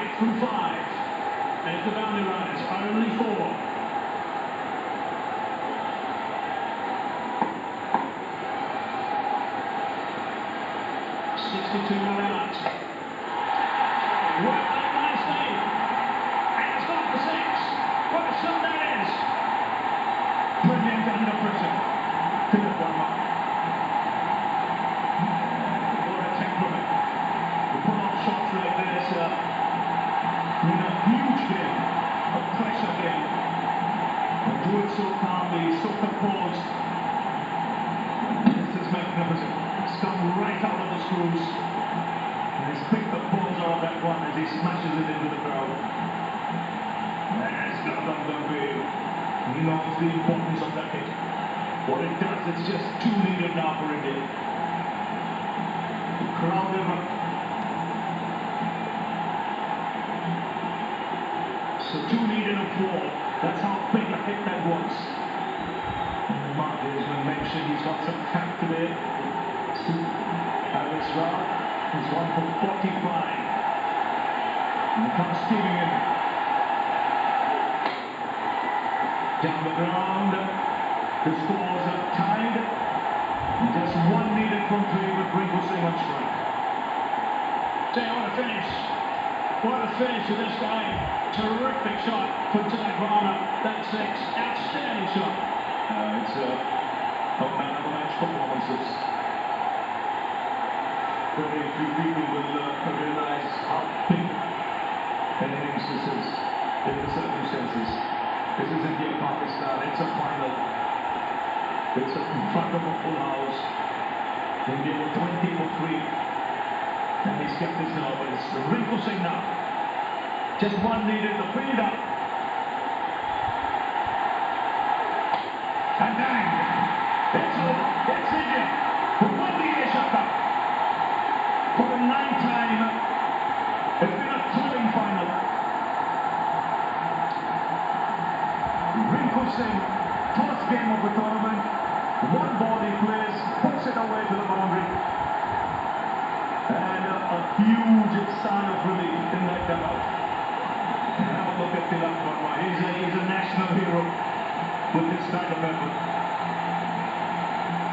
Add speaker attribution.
Speaker 1: 8 from 5. And the boundary runners are only 4. To run out. Worked that nicely. And it's gone for 6. What a shot that is. Brilliant under pressure. Could have won one. What a temperament. The pull-off shots like this in a huge game, a pressure game. And do it so calmly, so composed. This is magnificent. It's come right out of the screws. He's picked the balls off that one as he smashes it into the crowd. There's Gautam Gambhir. He knows the importance of that hit. What it does, it's just too needed now for India. The crowd erupt. So 2 needed of 4. That's how big a hit that was. And Mahathir has been mentioned. He's got some tact today. Alex Rao. He's 1 for 45. And comes steaming in. Down the ground. The scores are tied. And just 1 needed from 3 with Rinku Singh on strike. What a finish. What a finish to this guy. Terrific shot from Tilak Varma. That's 6. Outstanding shot.
Speaker 2: It's a man of the match performances. Very few people will realize how big an innings this is in the circumstances. This is India-Pakistan. It's a final. It's in front of a full house. India were 20 for 3. And he's kept his nerve. But it's Rinku Singh now. Just 1 needed to field up. And bang! It's over. It's India. Who won the Asia Cup. For the 9th time, it's been a thrilling final. Rinku Singh, first game of the tournament, 1 ball he plays, puts it away to the boundary. And a huge sigh of relief in that dugout. And have a look at Tilak Varma. He's a national hero with this kind of effort.